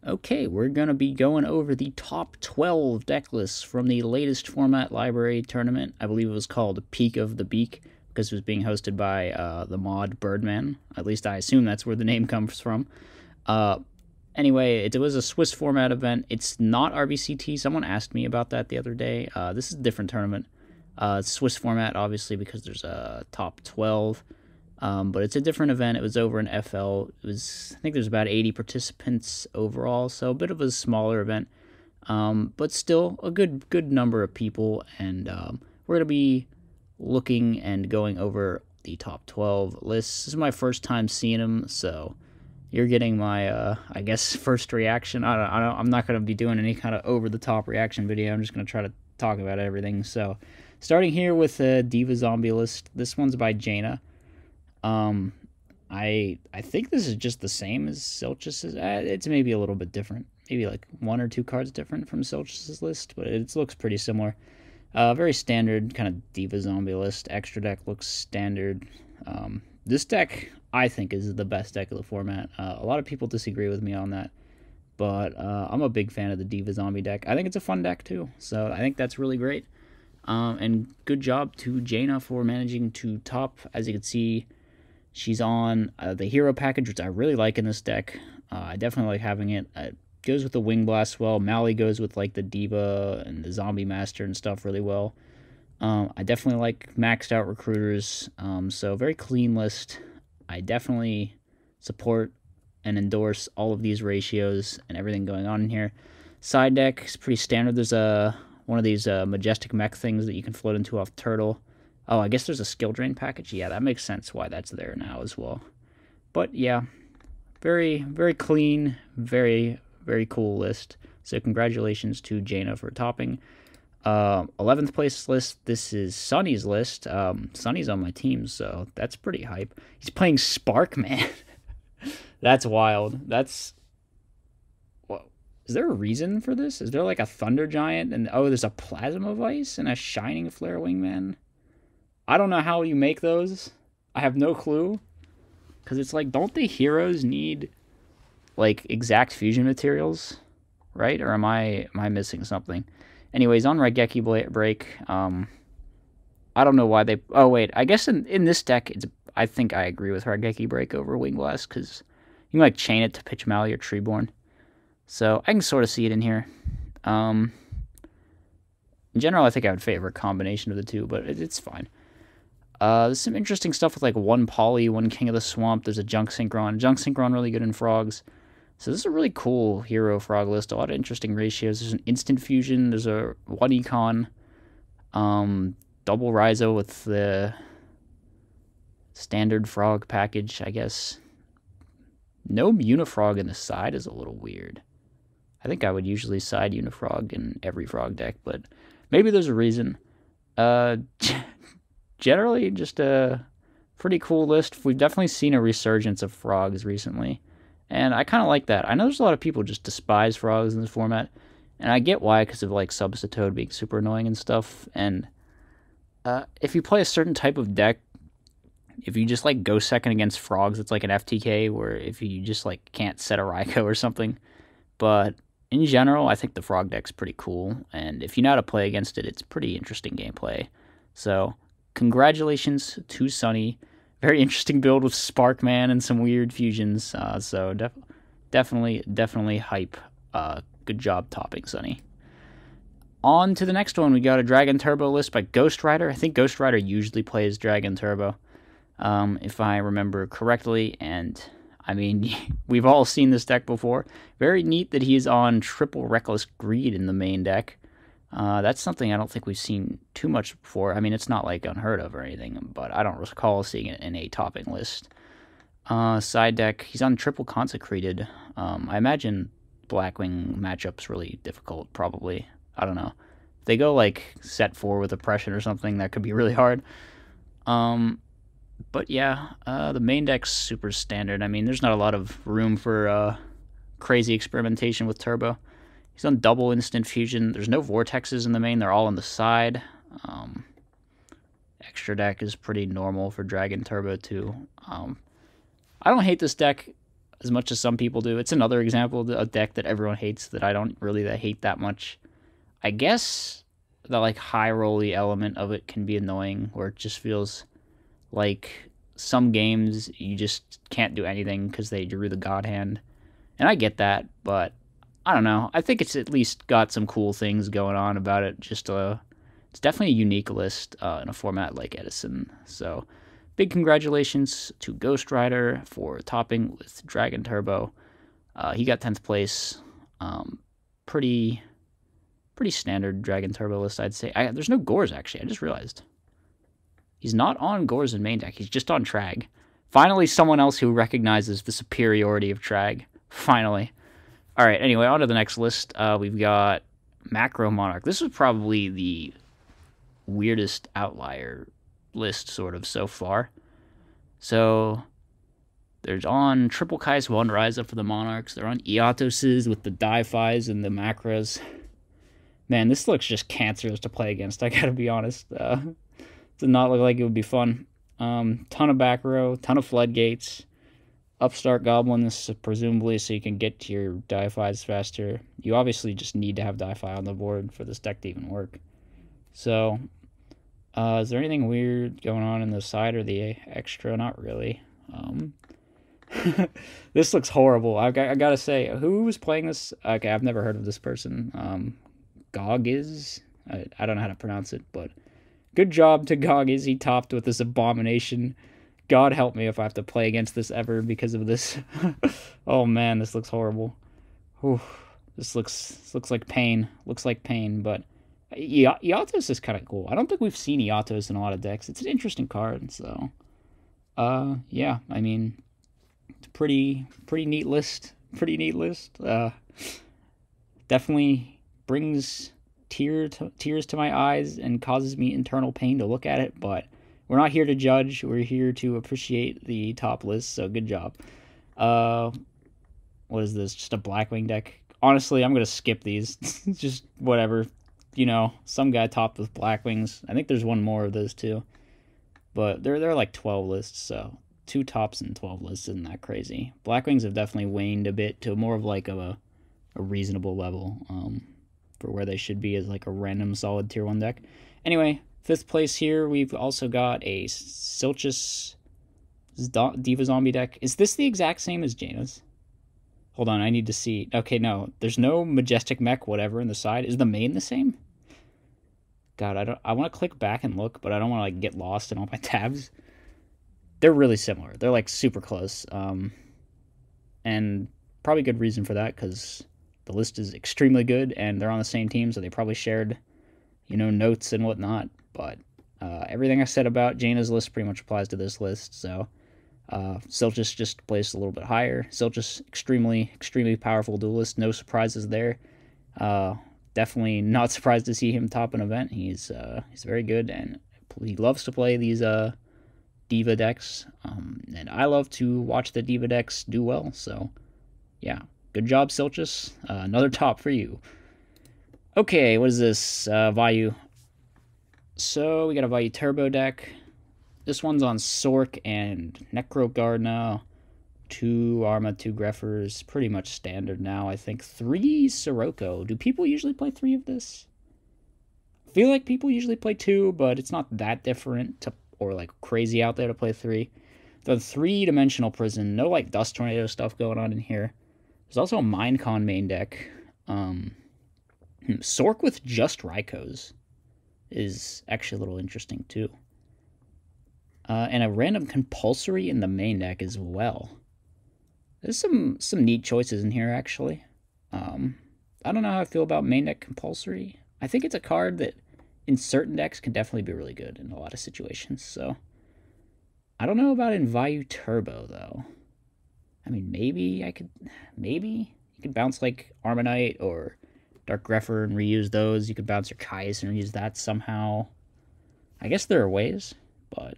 Okay, we're going to be going over the top 12 deck lists from the latest format library tournament. I believe it was called Peak of the Beak because it was being hosted by the mod Birdman. At least I assume that's where the name comes from. Uh, anyway, it was a Swiss format event. It's not RBCT. Someone asked me about that the other day. This is a different tournament. It's Swiss format, obviously, because there's a top 12. But it's a different event. It was over in FL. I think there's about 80 participants overall, so a bit of a smaller event, but still a good number of people. And we're gonna be looking and going over the top 12 lists. This is my first time seeing them, so you're getting my I guess first reaction. I'm not gonna be doing any kind of over the top reaction video. I'm just gonna try to talk about everything. So starting here with the Diva Zombie list. This one's by Jaina. I think this is just the same as Silch's. It's maybe a little bit different. Maybe like 1 or 2 cards different from Silch's list, but it looks pretty similar. Very standard kind of Diva Zombie list. Extra deck looks standard. This deck, I think, is the best deck of the format. A lot of people disagree with me on that, but I'm a big fan of the Diva Zombie deck. I think it's a fun deck, too, so I think that's really great. And good job to Jaina for managing to top. As you can see, she's on the hero package, which I really like in this deck. I definitely like having it. It goes with the Wing Blast well. Mally goes with like the Diva and the Zombie Master and stuff really well. I definitely like maxed out recruiters. So very clean list. I definitely support and endorse all of these ratios and everything going on in here. Side deck is pretty standard. There's one of these majestic mech things that you can float into off Turtle. Oh, I guess there's a skill drain package. Yeah, that makes sense why that's there now as well. But yeah, very, very clean, very, very cool list. So congratulations to Jaina for topping. 11th place list, this is Sunny's list. Sunny's on my team, so that's pretty hype. He's playing Sparkman. That's wild. That's... Whoa. Is there a reason for this? Is there like a Thunder Giant? And oh, there's a Plasma Vice and a Shining Flare Wingman? I don't know how you make those. I have no clue. Because it's like, don't the heroes need, like, exact fusion materials? Right? Or am I missing something? Anyways, on Raigeki Break, I don't know why they... Oh, wait. I guess in this deck, I think I agree with Raigeki Break over Wing Blast, because you can, like, chain it to pitch Mally or Treeborn. So, I can sort of see it in here. In general, I think I would favor a combination of the two, but it's fine. There's some interesting stuff with like 1 Poly, 1 King of the Swamp. There's a Junk Synchron. Junk Synchron really good in frogs. So this is a really cool hero frog list. A lot of interesting ratios. There's an Instant Fusion. There's a 1 Econ. Double Rhizo with the standard frog package, I guess. No Unifrog in the side is a little weird. I think I would usually side Unifrog in every frog deck, but maybe there's a reason. Generally, just a pretty cool list. We've definitely seen a resurgence of frogs recently, and I kind of like that. I know there's a lot of people just despise frogs in this format, and I get why, because of like Substitoad being super annoying and stuff. And if you play a certain type of deck, if you just like go second against frogs, it's like an FTK, where if you just like can't set a Raikou or something. But in general, I think the frog deck's pretty cool, and if you know how to play against it, it's pretty interesting gameplay. So congratulations to Sunny. Very interesting build with Sparkman and some weird fusions. So definitely hype. Good job topping Sunny. On to the next one. We got a Dragon Turbo list by Ghost Rider. I think Ghost Rider usually plays Dragon Turbo, if I remember correctly. And I mean, we've all seen this deck before. Very neat that he's on triple Reckless Greed in the main deck. That's something I don't think we've seen too much before. I mean, it's not like unheard of or anything, but I don't recall seeing it in a topping list. Side deck, he's on triple Consecrated. I imagine Blackwing matchup's really difficult, probably. I don't know. If they go like set 4 with Oppression or something, that could be really hard. But yeah, the main deck's super standard. I mean, there's not a lot of room for crazy experimentation with Turbo. He's on double Instant Fusion. There's no Vortexes in the main. They're all on the side. Extra deck is pretty normal for Dragon Turbo, too. I don't hate this deck. as much as some people do. It's another example of a deck that everyone hates that I don't really hate that much. I guess the like high rolly element of it can be annoying, where it just feels like some games you just can't do anything because they drew the god hand. And I get that, but I don't know. I think it's at least got some cool things going on about it. It's definitely a unique list in a format like Edison. So big congratulations to Ghost Rider for topping with Dragon Turbo. He got 10th place. Pretty standard Dragon Turbo list, I'd say. There's no Gores, actually. I just realized. He's not on Gores in main deck. He's just on Trag. Finally, someone else who recognizes the superiority of Trag. Finally. All right, anyway, on to the next list. We've got Macro Monarch. This is probably the weirdest outlier list, sort of, so far. So, there's on Triple Kai's One Rise Up for the Monarchs. They're on Eatoses with the Di-Fis and the Macros. Man, this looks just cancerous to play against, I gotta be honest. Did not look like it would be fun. Ton of back row, ton of floodgates. Upstart goblins, presumably, so you can get to your Di-Fis faster. You obviously just need to have Di-Fi on the board for this deck to even work. So, is there anything weird going on in the side or the extra? Not really. This looks horrible. I gotta say, who was playing this? Okay, I've never heard of this person. Gog I don't know how to pronounce it, but good job to Gog He topped with this abomination. God help me if I have to play against this ever because of this. Oh man, this looks horrible. Whew. This looks like pain. Looks like pain, but Eatos is kind of cool. I don't think we've seen Eatos in a lot of decks. It's an interesting card, so yeah, I mean, it's a pretty neat list. Pretty neat list. Definitely brings tears to my eyes and causes me internal pain to look at it, but we're not here to judge. We're here to appreciate the top list, so good job. What is this? Just a Blackwing deck? Honestly, I'm going to skip these. Just whatever. You know, some guy topped with Blackwings. I think there's one more of those too. But they're like 12 lists, so 2 tops and 12 lists isn't that crazy. Blackwings have definitely waned a bit to more of like a reasonable level for where they should be as like a random solid tier 1 deck. Anyway, 5th place here, we've also got a Silchus Diva Zombie deck. Is this the exact same as Jaina's? Hold on, I need to see. Okay, no, there's no Majestic Mech whatever in the side. Is the main the same? God, I want to click back and look, but I don't want to like get lost in all my tabs. They're really similar. They're like super close. And probably good reason for that, because the list is extremely good and they're on the same team, so they probably shared, you know, notes and whatnot. But everything I said about Jaina's list pretty much applies to this list, so Silchus just placed a little bit higher. Silchus, extremely powerful duelist. No surprises there. Definitely not surprised to see him top an event. He's very good, and he loves to play these Diva decks. And I love to watch the Diva decks do well, so yeah. Good job, Silchus. Another top for you. Okay, what is this? Vayu. So, we got a Vayu Turbo deck. This one's on Sork and Necro Gardener. 2 Arma, 2 Greffers. Pretty much standard now, I think. 3 Sirocco. Do people usually play 3 of this? I feel like people usually play 2, but it's not that different or like crazy out there to play 3. The 3-dimensional prison. No like Dust Tornado stuff going on in here. There's also a Minecon main deck. Sork with just Raikos is actually a little interesting too. And a random compulsory in the main deck as well. There's some neat choices in here, actually. I don't know how I feel about main deck compulsory. I think it's a card that in certain decks can definitely be really good in a lot of situations. So I don't know about in Vayu Turbo, though. I mean, maybe you could bounce like Armanite or Dark Greffer and reuse those. You could bounce your Caius and reuse that somehow. I guess there are ways, but...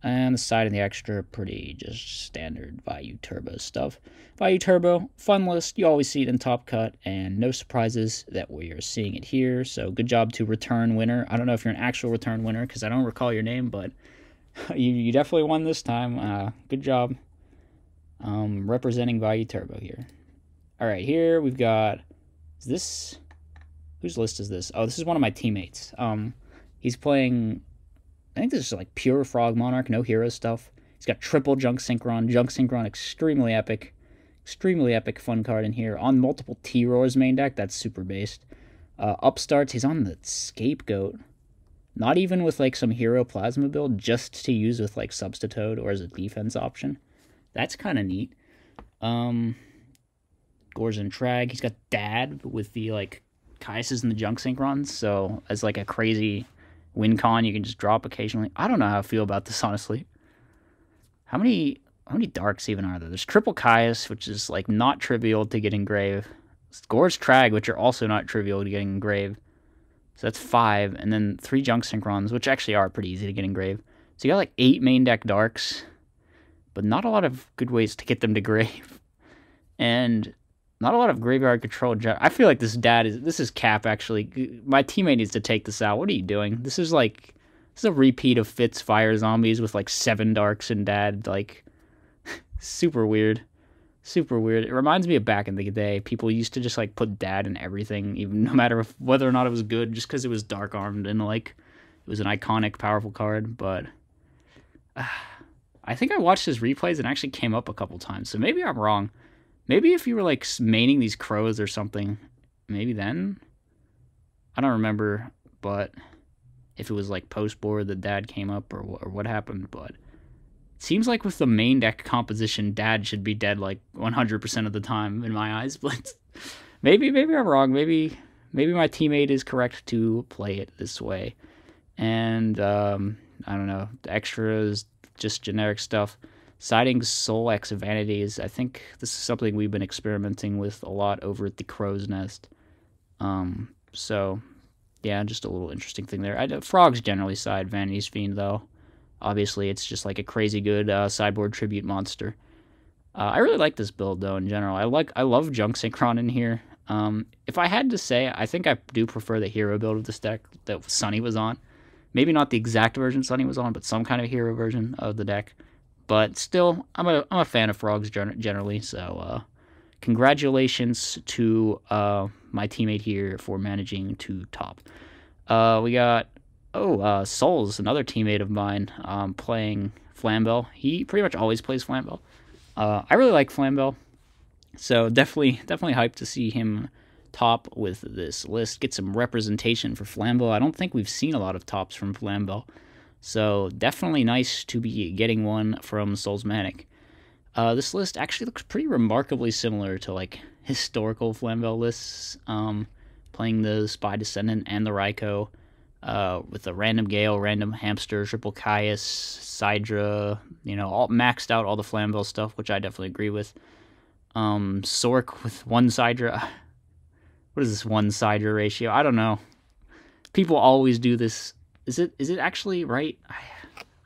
And the side and the extra, pretty just standard Vayu Turbo stuff. Vayu Turbo, fun list. You always see it in Top Cut, and no surprises that we are seeing it here. So good job to return winner. I don't know if you're an actual return winner, because I don't recall your name, but you definitely won this time. Good job. Representing Value Turbo here. All right, here we've got, is this, whose list is this? Oh, this is one of my teammates. He's playing, I think this is like pure Frog Monarch, no hero stuff. He's got triple Junk Synchron, extremely epic fun card in here. On multiple T-Roars main deck, that's super based. Upstarts, he's on the Scapegoat. Not even with like some hero plasma build, just to use with like Substitute or as a defense option. That's kind of neat. Gorz and Trag, he's got Dad with the like Kaises and the Junk Synchrons, so as like a crazy win con you can just drop occasionally. I don't know how I feel about this, honestly. How many darks even are there? There's triple Caius, which is like not trivial to get engraved. Gorz Trag, which are also not trivial to get engraved. So that's 5, and then 3 Junk Synchrons, which actually are pretty easy to get engraved. So you got like 8 main deck darks, but not a lot of good ways to get them to grave. And not a lot of graveyard control. I feel like this is cap, actually. My teammate needs to take this out. What are you doing? This is a repeat of Fitz Fire Zombies with like 7 darks and Dad. Like, super weird. Super weird. It reminds me of back in the day. People used to just like put Dad in everything, even no matter whether or not it was good, just because it was dark armed and like it was an iconic, powerful card. But I think I watched his replays and actually came up a couple times. So maybe I'm wrong. Maybe if you were like maining these crows or something, maybe then. I don't remember, but if it was like post board the Dad came up or what happened, but it seems like with the main deck composition, Dad should be dead like 100% of the time in my eyes. But maybe I'm wrong. Maybe my teammate is correct to play it this way. And I don't know. The extras, just generic stuff. Siding Soul X Vanities. I think this is something we've been experimenting with a lot over at the Crow's Nest. So, yeah, just a little interesting thing there. Frogs generally side Vanity's Fiend, though. Obviously, it's just like a crazy good sideboard tribute monster. I really like this build, though, in general. I love Junk Synchron in here. If I had to say, I think I do prefer the hero build of this deck that Sunny was on. Maybe not the exact version Sunny was on, but some kind of hero version of the deck. But still, I'm a fan of Frogs generally, so congratulations to my teammate here for managing to top. We got, Souls, another teammate of mine, playing Flamel. He pretty much always plays Flamel. I really like Flamel, so definitely hyped to see him top with this list. Get some representation for Flamel. I don't think we've seen a lot of tops from Flamel. So definitely nice to be getting one from Soulsmanic. This list actually looks pretty remarkably similar to like historical Flamel lists, playing the Spy Descendant and the Raikou, with a random Gale, random Hamster, triple Caius, Sidra, all maxed out all the Flamel stuff, which I definitely agree with. Sork with 1 Sidra. What is this 1 Sidra ratio? I don't know. People always do this. Is it actually right?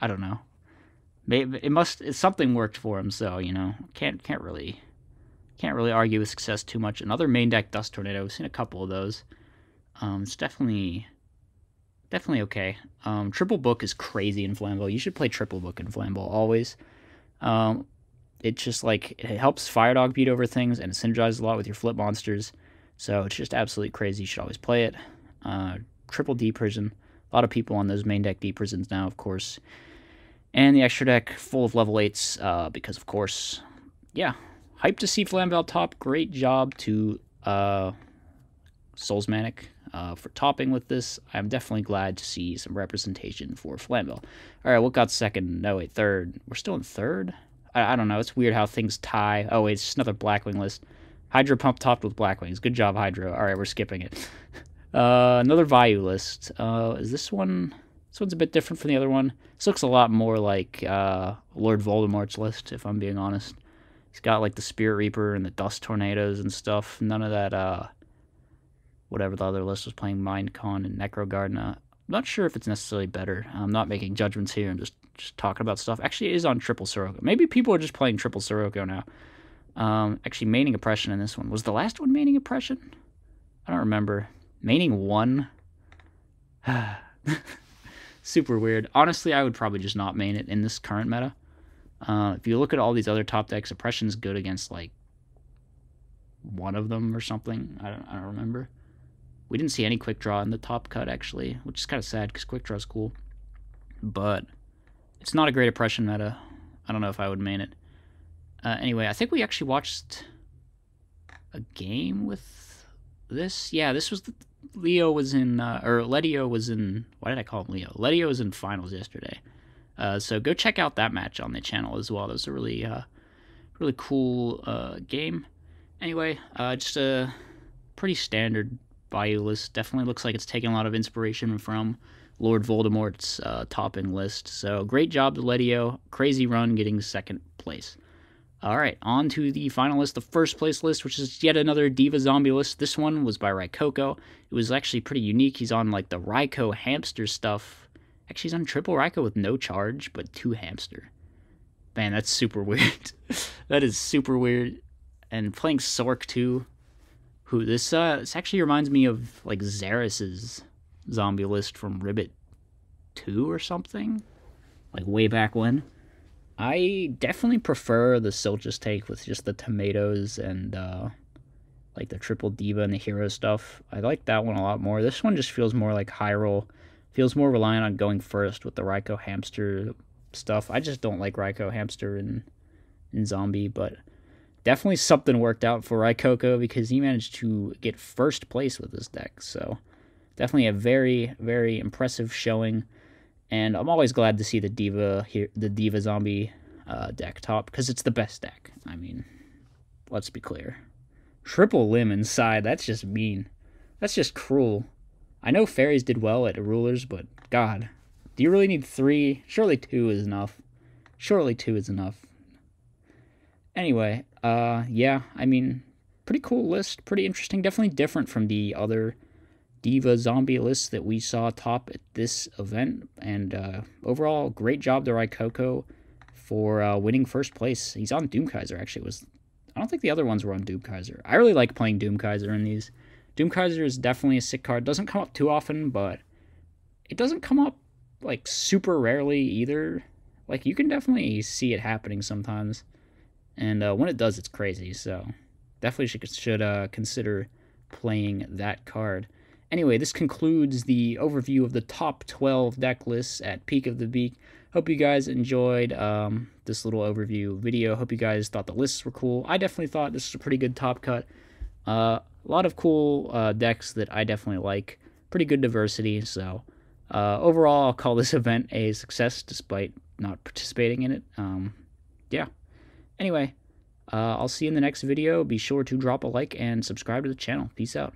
I don't know. Maybe something worked for him, so can't really argue with success too much. Another main deck Dust Tornado. We've seen a couple of those. It's definitely okay. Triple Book is crazy in Flambeau. You should play Triple Book in Flambeau always. It's just like it helps Fire Dog beat over things, and it synergizes a lot with your flip monsters. So it's just absolutely crazy. You should always play it. Triple D Prison. A lot of people on those main deck D Prisons now, of course. And the extra deck full of level 8s, because, of course, yeah. Hyped to see Flambeau top. Great job to Soulsmanic for topping with this. I'm definitely glad to see some representation for Flambeau. All right, what got second? No, wait, third. We're still in third? I don't know. It's weird how things tie. Oh, wait, it's just another Blackwing list. Hydro Pump topped with Blackwings. Good job, Hydro. All right, we're skipping it. Another Vayu list. Is this one? This one's a bit different from the other one. This looks a lot more like Lord Voldemort's list, if I'm being honest. He's got like the Spirit Reaper and the Dust Tornadoes and stuff. None of that, whatever the other list was playing, Mindcon and Necrogarden. I'm not sure if it's necessarily better. I'm not making judgments here. I'm just talking about stuff. Actually, it is on Triple Sirocco. Maybe people are just playing Triple Sirocco now. Actually, Maining Oppression in this one. Was the last one Maining Oppression? I don't remember. Maining 1? Super weird. Honestly, I would probably just not main it in this current meta. If you look at all these other top decks, Oppression's good against like one of them or something. I don't remember. We didn't see any quick draw in the top cut actually, which is kind of sad because quick draw is cool, but it's not a great Oppression meta. I don't know if I would main it. Anyway, I think we actually watched a game with this. Yeah, this was Leo was in, or Letio was in. Why did I call him Leo? Letio was in finals yesterday. So go check out that match on the channel as well. That was a really cool game. Anyway, just a pretty standard Bayou list. Definitely looks like it's taking a lot of inspiration from Lord Voldemort's topping list. So great job to Letio. Crazy run getting second place. All right, on to the final list, the first place list, which is yet another Diva Zombie list. This one was by Raikoko. It was actually pretty unique. He's on like the Raikou hamster stuff. Actually, he's on triple Raikou with no charge, but 2 hamster. Man, that's super weird. That is super weird. And playing Sork too. Who this actually reminds me of like Xeris's zombie list from Ribbit 2 or something, like way back when. I definitely prefer the Silchus take with just the tomatoes and like the triple diva and the hero stuff. I like that one a lot more. This one just feels more like high roll, feels more reliant on going first with the Raikou hamster stuff. I just don't like Raikou hamster in zombie, but definitely something worked out for Raikoko because he managed to get first place with this deck. So definitely a very, very impressive showing. And I'm always glad to see the Diva Zombie deck top because it's the best deck. I mean, let's be clear. Triple limb inside, that's just mean. That's just cruel. I know fairies did well at rulers, but God, do you really need 3? Surely 2 is enough. Surely 2 is enough. Anyway, yeah, I mean, pretty cool list, pretty interesting, definitely different from the other Diva Zombie lists that we saw top at this event, and overall, great job to Raikoko for winning first place. He's on Doomkaiser, actually. I don't think the other ones were on Doomkaiser. I really like playing Doomkaiser in these. Doomkaiser is definitely a sick card. Doesn't come up too often, but it doesn't come up, like, super rarely either. Like, you can definitely see it happening sometimes. And when it does, it's crazy. So definitely should consider playing that card. Anyway, this concludes the overview of the top 12 deck lists at Peak of the Beak. Hope you guys enjoyed this little overview video. Hope you guys thought the lists were cool. I definitely thought this was a pretty good top cut. A lot of cool decks that I definitely like. Pretty good diversity. So overall, I'll call this event a success despite not participating in it. Yeah. Anyway, I'll see you in the next video. Be sure to drop a like and subscribe to the channel. Peace out.